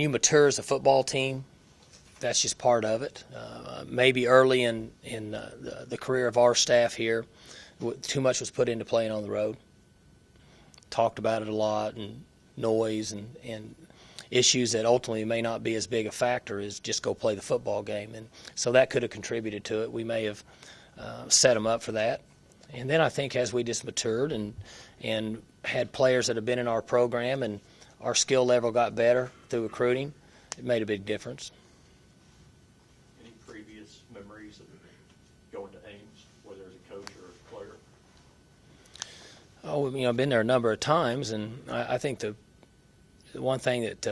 you mature as a football team, that's just part of it. Maybe early in the career of our staff here, too much was put into playing on the road. Talked about it a lot, and noise and issues that ultimately may not be as big a factor as just go play the football game. And so that could have contributed to it. We may have set them up for that. And then I think as we just matured and had players that have been in our program and our skill level got better through recruiting, it made a big difference. Any previous memories of going to Ames, whether as a coach or a player? Oh, I've been there a number of times, and I think the one thing that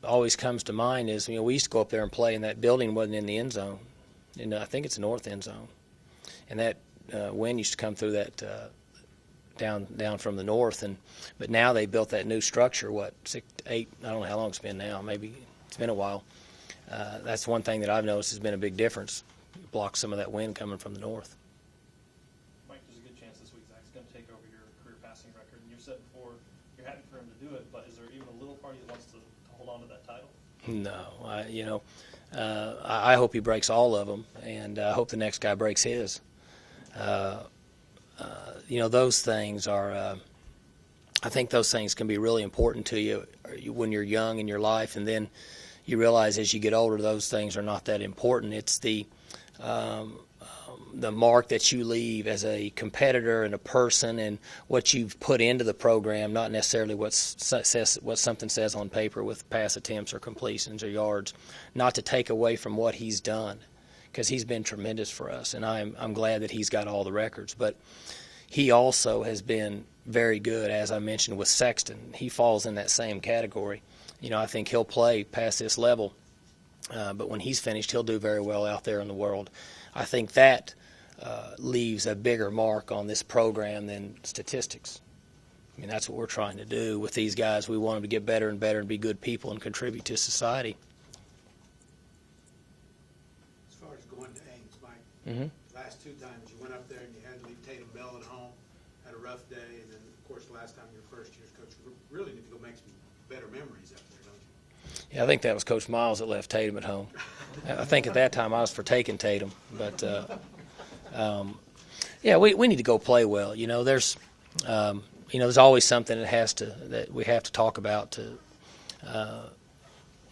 always comes to mind is, we used to go up there and play, and that building wasn't in the end zone. And I think it's the north end zone. And that wind used to come through that down from the north. But now they built that new structure, 6, 8, I don't know how long it's been now. Maybe it's been a while. That's one thing that I've noticed has been a big difference. It blocks some of that wind coming from the north. Mike, there's a good chance this week Zach's going to take over your career passing record. And you said before you're happy for him to do it, but is there even a little part of you that wants to hold on to that title? No, I hope he breaks all of them, and I hope the next guy breaks his. Those things are, I think those things can be really important to you when you're young in your life, and then you realize as you get older those things are not that important. It's the mark that you leave as a competitor and a person and what you've put into the program, not necessarily what something says on paper with pass attempts or completions or yards, not to take away from what he's done, because he's been tremendous for us, and I'm glad that he's got all the records. But he also has been very good, as I mentioned, with Sexton. He falls in that same category. I think he'll play past this level, but when he's finished, he'll do very well out there in the world. I think that leaves a bigger mark on this program than statistics. That's what we're trying to do with these guys. We want them to get better and better and be good people and contribute to society. As far as going to Ames, Mike, Mm-hmm. last 2 times you went up there and you had to leave Tatum Bell at home, had a rough day, and then, of course, last time your first year's coach, you really need to go make some better memories up there, don't you? Yeah, I think that was Coach Miles that left Tatum at home. I think at that time I was for taking Tatum, but we need to go play well. There's always something that we have to talk about to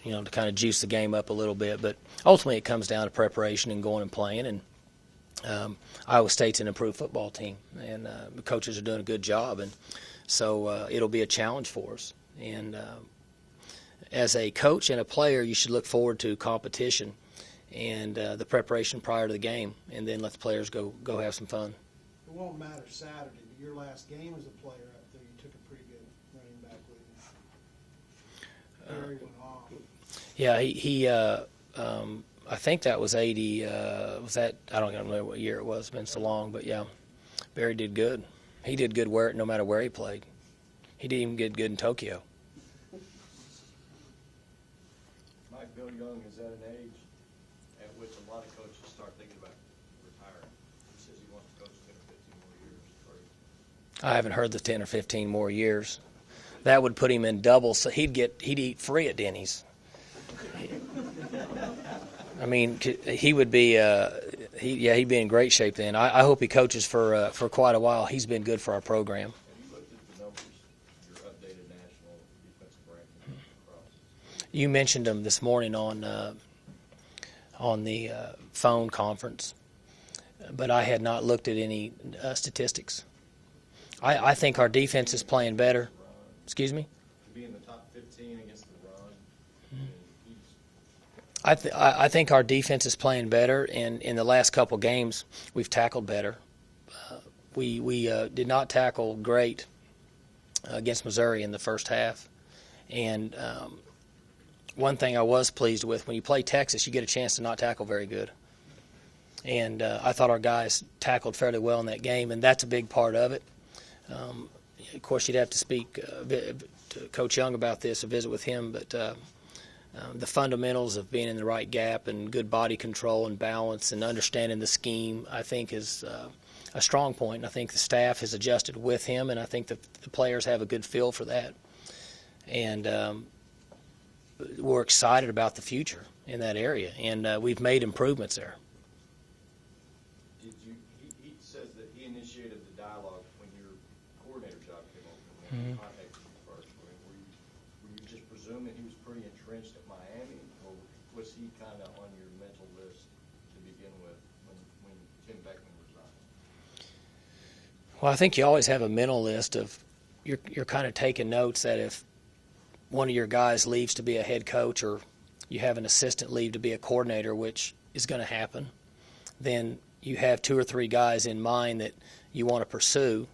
kind of juice the game up a little bit. But ultimately, it comes down to preparation and going and playing. And Iowa State's an improved football team, and the coaches are doing a good job, and so it'll be a challenge for us. And as a coach and a player, you should look forward to competition and the preparation prior to the game, and then let the players go have some fun. It won't matter Saturday, but your last game as a player up there, you took a pretty good running back with you. Barry went off. Yeah, he I think that was 80. Was that? I don't remember what year it was. It's been so long, but yeah, Barry did good. He did good no matter where he played. He didn't even get good in Tokyo. Mike, Bill Young is at an age at which a lot of coaches start thinking about retiring. He says he wants to coach 10 or 15 more years. I haven't heard the 10 or 15 more years. That would put him in double, so he'd eat free at Denny's. He would be he'd be in great shape then. I hope he coaches for quite a while. He's been good for our program. Have you looked at the numbers, your updated national defensive ranking across? You mentioned them this morning on the phone conference, but I had not looked at any statistics. I think our defense is playing better. Excuse me? To be in the top 15 against the run. I think our defense is playing better, and in the last couple games we've tackled better. We did not tackle great against Missouri in the first half, and one thing I was pleased with, when you play Texas, you get a chance to not tackle very good. And I thought our guys tackled fairly well in that game, and that's a big part of it. Of course, you'd have to speak to Coach Young about this, a visit with him, but the fundamentals of being in the right gap and good body control and balance and understanding the scheme, I think, is a strong point. And I think the staff has adjusted with him, and I think the players have a good feel for that. And we're excited about the future in that area, and we've made improvements there. Did you? He says that he initiated the dialogue when your coordinator job came open. When he contacted you first. I mean, were you just presuming he was pretty entrenched at Miami, or was he kind of on your mental list to begin with when Tim Beckman resigned? Well, I think you always have a mental list of you're kind of taking notes that if one of your guys leaves to be a head coach, or you have an assistant leave to be a coordinator, which is going to happen, then you have 2 or 3 guys in mind that you want to pursue.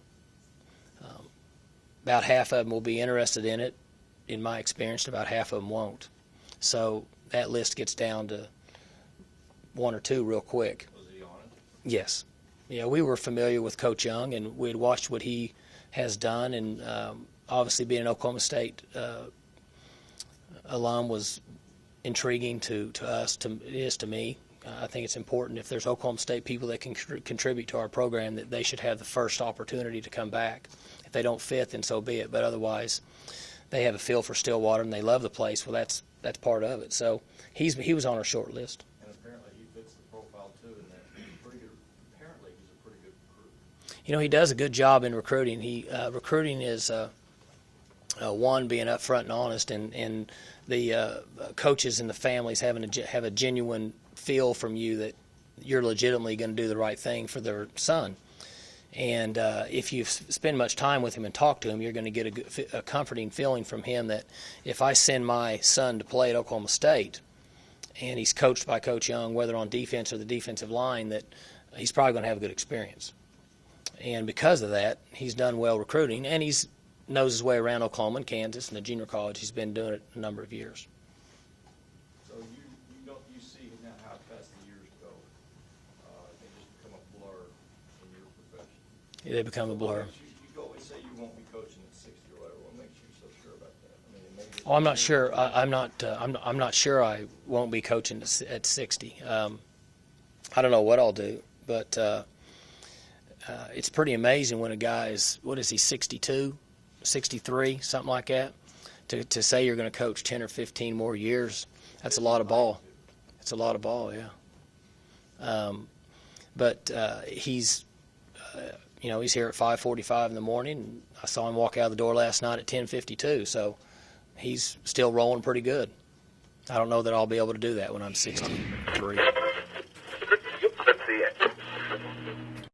About half of them will be interested in it, in my experience, and about half of them won't. So that list gets down to 1 or 2 real quick. Was he on it? Yes. Yeah, we were familiar with Coach Young, and we had watched what he has done, and obviously being an Oklahoma State alum was intriguing to us. It is to me. I think it's important if there's Oklahoma State people that can contribute to our program, that they should have the first opportunity to come back. If they don't fit, then so be it. But otherwise, they have a feel for Stillwater and they love the place. Well, that's part of it. So he was on our short list. And apparently he fits the profile too, and that he's pretty good. Apparently he's a pretty good recruit. You know, he does a good job in recruiting. Recruiting is one, being upfront and honest, and the coaches and the families have a genuine feel from you that you're legitimately going to do the right thing for their son. And if you spend much time with him and talk to him, you're going to get a comforting feeling from him that if I send my son to play at Oklahoma State and he's coached by Coach Young, whether on defense or the defensive line, that he's probably going to have a good experience. And because of that, he's done well recruiting, and he's knows his way around Oklahoma and Kansas and the junior college. He's been doing it a number of years. So you see now how fast the years go. They just become a blur in your profession. Yeah, they become a blur. You always say you won't be coaching at 60 or whatever. What makes you so sure about that? I mean, maybe Oh, I'm not sure. I'm not sure I won't be coaching at 60. I don't know what I'll do, but it's pretty amazing when a guy's, what is he, 62, 63, something like that, to say you're going to coach 10 or 15 more years. That's a lot of ball. It's a lot of ball, yeah. But he's here at 5:45 in the morning. I saw him walk out the door last night at 10:52, so he's still rolling pretty good. I don't know that I'll be able to do that when I'm 63. Let's see it.